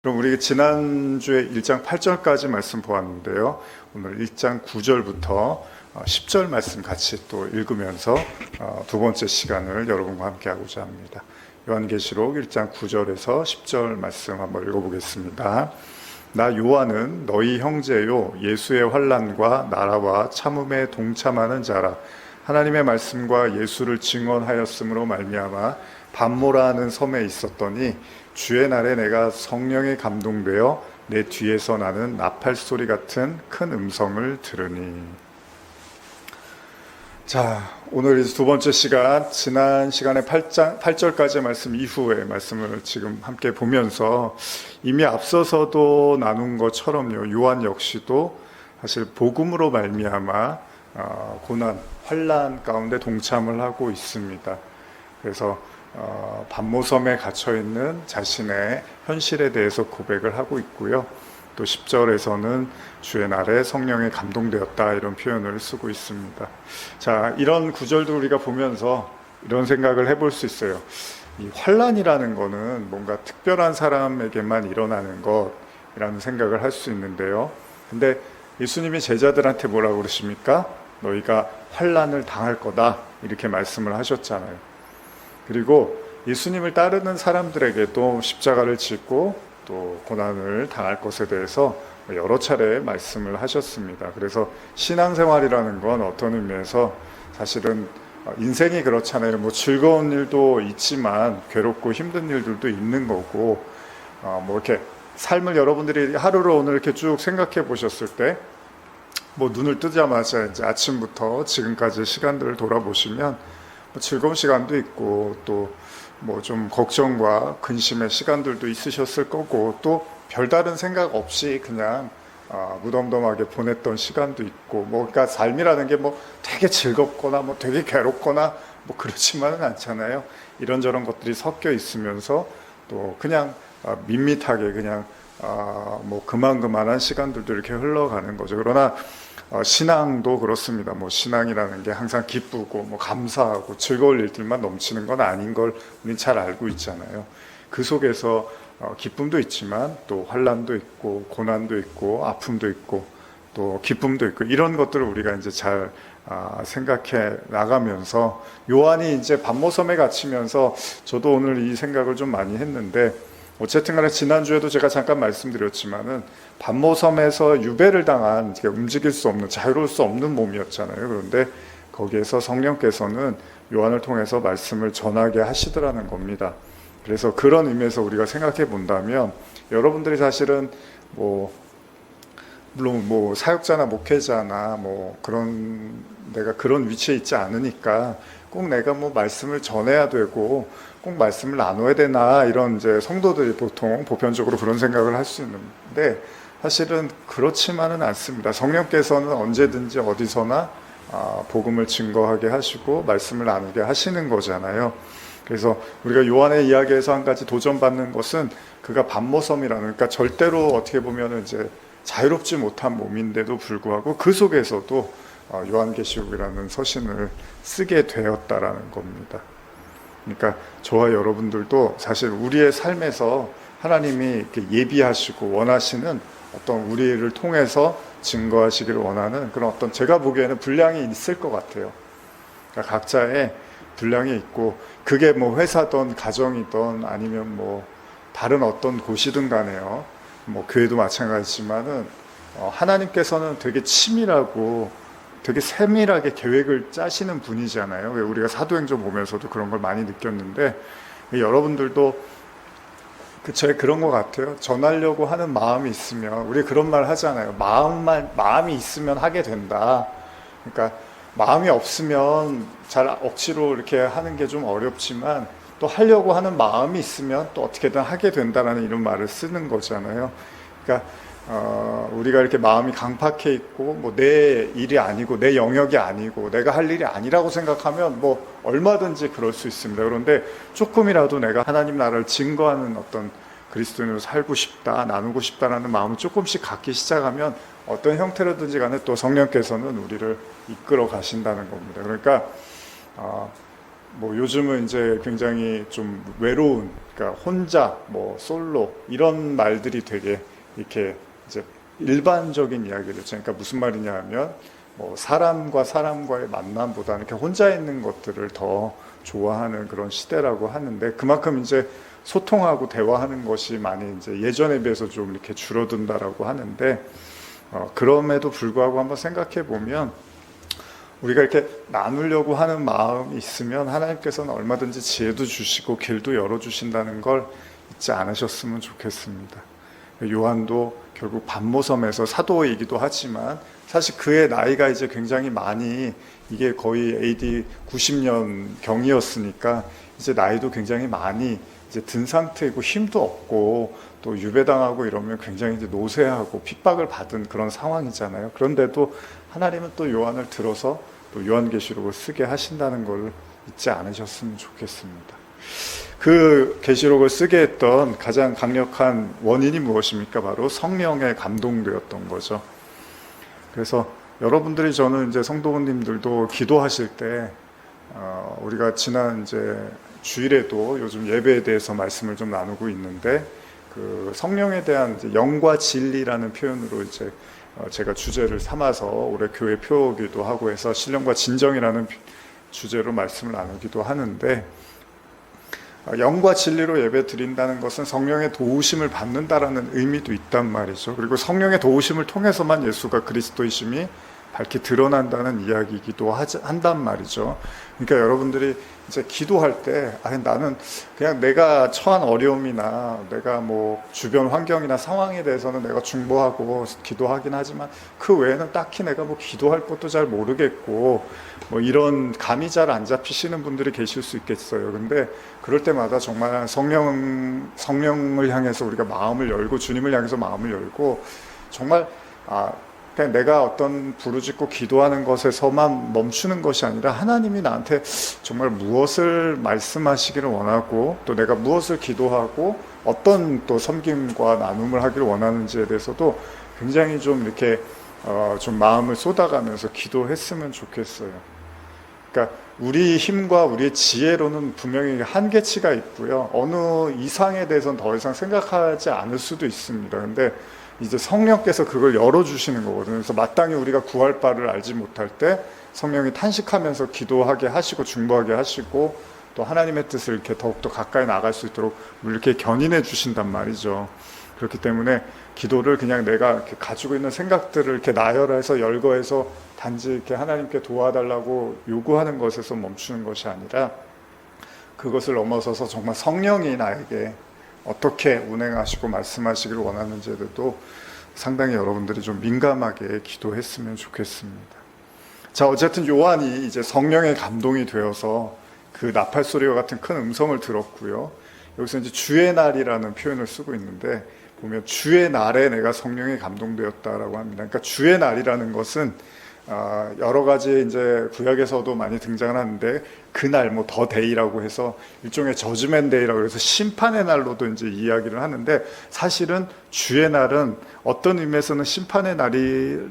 그럼 우리 지난주에 1장 8절까지 말씀 보았는데요. 오늘 1장 9절부터 10절 말씀 같이 또 읽으면서 두 번째 시간을 여러분과 함께 하고자 합니다. 요한계시록 1장 9절에서 10절 말씀 한번 읽어보겠습니다. 나 요한은 너희 형제요 예수의 환난과 나라와 참음에 동참하는 자라. 하나님의 말씀과 예수를 증언하였으므로 말미암아 밤모라 하는 섬에 있었더니 주의 날에 내가 성령에 감동되어 내 뒤에서 나는 나팔 소리 같은 큰 음성을 들으니. 자, 오늘 이제 두 번째 시간, 지난 시간에 8절까지 말씀 이후의 말씀을 지금 함께 보면서 이미 앞서서도 나눈 것처럼요, 요한 역시도 사실 복음으로 말미암아 고난, 환난 가운데 동참을 하고 있습니다. 그래서 밤모섬에 갇혀있는 자신의 현실에 대해서 고백을 하고 있고요. 또 10절에서는 주의 날에 성령에 감동되었다 이런 표현을 쓰고 있습니다. 자, 이런 구절도 우리가 보면서 이런 생각을 해볼 수 있어요. 이 환난이라는 거는 뭔가 특별한 사람에게만 일어나는 것이라는 생각을 할 수 있는데요. 근데 예수님이 제자들한테 뭐라고 그러십니까? 너희가 환난을 당할 거다 이렇게 말씀을 하셨잖아요. 그리고 예수님을 따르는 사람들에게도 십자가를 짓고 또 고난을 당할 것에 대해서 여러 차례 말씀을 하셨습니다. 그래서 신앙생활이라는 건 어떤 의미에서 사실은 인생이 그렇잖아요. 뭐 즐거운 일도 있지만 괴롭고 힘든 일들도 있는 거고, 뭐 이렇게 삶을 여러분들이 하루를 오늘 이렇게 쭉 생각해 보셨을 때, 뭐 눈을 뜨자마자 이제 아침부터 지금까지 시간들을 돌아보시면 뭐 즐거운 시간도 있고 또 뭐 좀 걱정과 근심의 시간들도 있으셨을 거고 또 별다른 생각 없이 그냥 무덤덤하게 보냈던 시간도 있고 뭐 그러니까 삶이라는 게 뭐 되게 즐겁거나 뭐 되게 괴롭거나 뭐 그렇지만은 않잖아요. 이런저런 것들이 섞여 있으면서 또 그냥 밋밋하게 그냥 뭐 그만한 시간들도 이렇게 흘러가는 거죠. 그러나 신앙도 그렇습니다. 뭐 신앙이라는 게 항상 기쁘고 뭐 감사하고 즐거울 일들만 넘치는 건 아닌 걸 우리는 잘 알고 있잖아요. 그 속에서 기쁨도 있지만 또 환난도 있고 고난도 있고 아픔도 있고 또 기쁨도 있고 이런 것들을 우리가 이제 잘 생각해 나가면서 요한이 이제 밤모섬에 갇히면서 저도 오늘 이 생각을 좀 많이 했는데 어쨌든 간에 지난주에도 제가 잠깐 말씀드렸지만은 밤모섬에서 유배를 당한 움직일 수 없는 자유로울 수 없는 몸이었잖아요. 그런데 거기에서 성령께서는 요한을 통해서 말씀을 전하게 하시더라는 겁니다. 그래서 그런 의미에서 우리가 생각해 본다면 여러분들이 사실은 뭐 물론 뭐 사역자나 목회자나 뭐 그런 내가 그런 위치에 있지 않으니까 꼭 내가 뭐 말씀을 전해야 되고 꼭 말씀을 나눠야 되나 이런 이제 성도들이 보통 보편적으로 그런 생각을 할 수 있는데 사실은 그렇지만은 않습니다. 성령께서는 언제든지 어디서나 복음을 증거하게 하시고 말씀을 나누게 하시는 거잖아요. 그래서 우리가 요한의 이야기에서 한 가지 도전받는 것은 그가 밤모섬이라는 그러니까 절대로 어떻게 보면 이제 자유롭지 못한 몸인데도 불구하고 그 속에서도 요한계시록이라는 서신을 쓰게 되었다라는 겁니다. 그러니까 저와 여러분들도 사실 우리의 삶에서 하나님이 이렇게 예비하시고 원하시는 어떤 우리를 통해서 증거하시기를 원하는 그런 어떤 제가 보기에는 분량이 있을 것 같아요. 그러니까 각자의 분량이 있고 그게 뭐 회사든 가정이든 아니면 뭐 다른 어떤 곳이든 간에요. 뭐 교회도 마찬가지지만은 하나님께서는 되게 치밀하고 되게 세밀하게 계획을 짜시는 분이잖아요. 우리가 사도행전 보면서도 그런 걸 많이 느꼈는데 여러분들도 저의 그런 것 같아요. 전하려고 하는 마음이 있으면 우리 그런 말 하잖아요. 마음이 있으면 하게 된다. 그러니까 마음이 없으면 잘 억지로 이렇게 하는 게 좀 어렵지만 또 하려고 하는 마음이 있으면 또 어떻게든 하게 된다라는 이런 말을 쓰는 거잖아요. 그러니까 우리가 이렇게 마음이 강팍해 있고 뭐 내 일이 아니고 내 영역이 아니고 내가 할 일이 아니라고 생각하면 뭐 얼마든지 그럴 수 있습니다. 그런데 조금이라도 내가 하나님 나라를 증거하는 어떤 그리스도인으로 살고 싶다, 나누고 싶다라는 마음을 조금씩 갖기 시작하면 어떤 형태로든지 간에 또 성령께서는 우리를 이끌어 가신다는 겁니다. 그러니까 뭐 요즘은 이제 굉장히 좀 외로운, 그러니까 혼자, 뭐 솔로 이런 말들이 되게 이렇게 이제 일반적인 이야기를 했죠. 그러니까 무슨 말이냐 하면 뭐 사람과 사람과의 만남보다는 이렇게 혼자 있는 것들을 더 좋아하는 그런 시대라고 하는데, 그만큼 이제 소통하고 대화하는 것이 많이 이제 예전에 비해서 좀 이렇게 줄어든다라고 하는데, 그럼에도 불구하고 한번 생각해 보면 우리가 이렇게 나누려고 하는 마음이 있으면 하나님께서는 얼마든지 지혜도 주시고 길도 열어주신다는 걸 잊지 않으셨으면 좋겠습니다. 요한도 결국 반모섬에서 사도이기도 하지만 사실 그의 나이가 이제 굉장히 많이, 이게 거의 AD 90년 경이었으니까 이제 나이도 굉장히 많이 이제 든 상태이고 힘도 없고 또 유배당하고 이러면 굉장히 이제 노쇠하고 핍박을 받은 그런 상황이잖아요. 그런데도 하나님은 또 요한을 들어서 또 요한계시록을 쓰게 하신다는 걸 잊지 않으셨으면 좋겠습니다. 그 계시록을 쓰게 했던 가장 강력한 원인이 무엇입니까? 바로 성령에 감동되었던 거죠. 그래서 여러분들이, 저는 이제 성도님들도 기도하실 때 우리가 지난 이제 주일에도 요즘 예배에 대해서 말씀을 좀 나누고 있는데, 그 성령에 대한 이제 영과 진리라는 표현으로 이제 제가 주제를 삼아서 올해 교회 표기도 하고 해서 신령과 진정이라는 주제로 말씀을 나누기도 하는데, 영과 진리로 예배 드린다는 것은 성령의 도우심을 받는다라는 의미도 있단 말이죠. 그리고 성령의 도우심을 통해서만 예수가 그리스도이심이 밝히 드러난다는 이야기이기도 한단 말이죠. 그러니까 여러분들이 이제 기도할 때, 나는 그냥 내가 처한 어려움이나 내가 뭐 주변 환경이나 상황에 대해서는 내가 중보하고 기도하긴 하지만 그 외에는 딱히 내가 뭐 기도할 것도 잘 모르겠고 뭐 이런 감이 잘 안 잡히시는 분들이 계실 수 있겠어요. 근데 그럴 때마다 정말 성령을 향해서 우리가 마음을 열고, 주님을 향해서 마음을 열고, 정말 그냥 내가 어떤 부르짖고 기도하는 것에서만 멈추는 것이 아니라 하나님이 나한테 정말 무엇을 말씀하시기를 원하고, 또 내가 무엇을 기도하고 어떤 또 섬김과 나눔을 하기를 원하는지에 대해서도 굉장히 좀 이렇게 좀 마음을 쏟아가면서 기도했으면 좋겠어요. 그러니까 우리 힘과 우리의 지혜로는 분명히 한계치가 있고요. 어느 이상에 대해서는 더 이상 생각하지 않을 수도 있습니다. 근데 이제 성령께서 그걸 열어주시는 거거든요. 그래서 마땅히 우리가 구할 바를 알지 못할 때 성령이 탄식하면서 기도하게 하시고 중보하게 하시고 또 하나님의 뜻을 이렇게 더욱더 가까이 나갈 수 있도록 이렇게 견인해 주신단 말이죠. 그렇기 때문에 기도를 그냥 내가 이렇게 가지고 있는 생각들을 이렇게 나열해서 열거해서 단지 이렇게 하나님께 도와달라고 요구하는 것에서 멈추는 것이 아니라, 그것을 넘어서서 정말 성령이 나에게 어떻게 운행하시고 말씀하시기를 원하는지에도 상당히 여러분들이 좀 민감하게 기도했으면 좋겠습니다. 자, 어쨌든 요한이 이제 성령의 감동이 되어서 그 나팔 소리와 같은 큰 음성을 들었고요. 여기서 이제 주의 날이라는 표현을 쓰고 있는데, 보면 주의 날에 내가 성령에 감동되었다라고 합니다. 그러니까 주의 날이라는 것은 여러 가지 이제 구약에서도 많이 등장을 하는데, 그날 뭐 더 데이라고 해서 일종의 저지맨 데이라고 해서 심판의 날로도 이제 이야기를 하는데, 사실은 주의 날은 어떤 의미에서는 심판의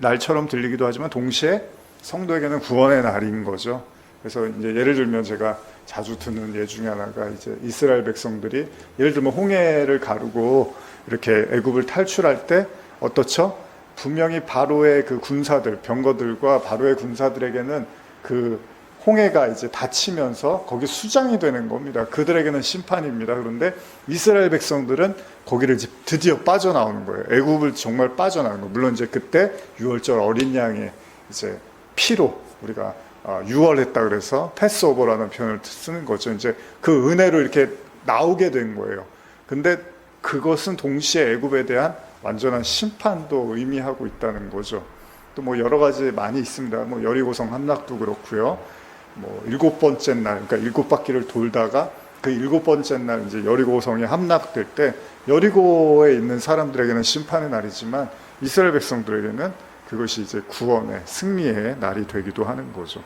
날처럼 들리기도 하지만 동시에 성도에게는 구원의 날인 거죠. 그래서 이제 예를 들면 제가 자주 드는 예 중에 하나가, 이제 이스라엘 백성들이 예를 들면 홍해를 가르고 이렇게 애굽을 탈출할 때 어떻죠? 분명히 바로의 그 군사들, 병거들과 바로의 군사들에게는 그 홍해가 이제 닫히면서 거기 수장이 되는 겁니다. 그들에게는 심판입니다. 그런데 이스라엘 백성들은 거기를 이제 드디어 빠져나오는 거예요. 애굽을 정말 빠져나오는 거예요. 물론 이제 그때 유월절 어린 양의 이제 피로 우리가 유월했다 그래서 패스오버라는 표현을 쓰는 거죠. 이제 그 은혜로 이렇게 나오게 된 거예요. 근데 그것은 동시에 애굽에 대한 완전한 심판도 의미하고 있다는 거죠. 또 뭐 여러 가지 많이 있습니다. 뭐 여리고성 함락도 그렇고요. 뭐 7번째 날, 그러니까 7바퀴를 돌다가 그 7번째 날 이제 여리고성이 함락될 때 여리고에 있는 사람들에게는 심판의 날이지만 이스라엘 백성들에게는 그것이 이제 구원의 승리의 날이 되기도 하는 거죠.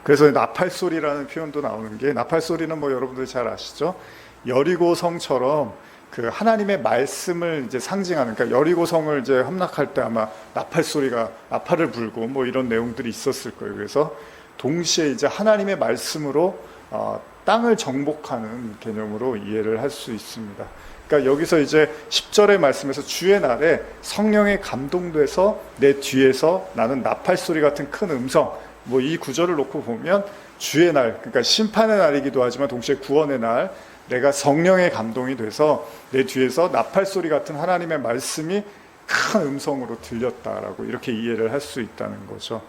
그래서 나팔 소리라는 표현도 나오는 게, 나팔 소리는 뭐 여러분들 잘 아시죠? 여리고성처럼 그 하나님의 말씀을 이제 상징하는, 그러니까 여리고성을 이제 함락할 때 아마 나팔 소리가, 나팔을 불고 뭐 이런 내용들이 있었을 거예요. 그래서 동시에 이제 하나님의 말씀으로 땅을 정복하는 개념으로 이해를 할 수 있습니다. 그러니까 여기서 이제 10절의 말씀에서 주의 날에 성령에 감동돼서 내 뒤에서 나는 나팔 소리 같은 큰 음성, 뭐 이 구절을 놓고 보면 주의 날, 그러니까 심판의 날이기도 하지만 동시에 구원의 날, 내가 성령의 감동이 돼서 내 뒤에서 나팔 소리 같은 하나님의 말씀이 큰 음성으로 들렸다라고 이렇게 이해를 할 수 있다는 거죠.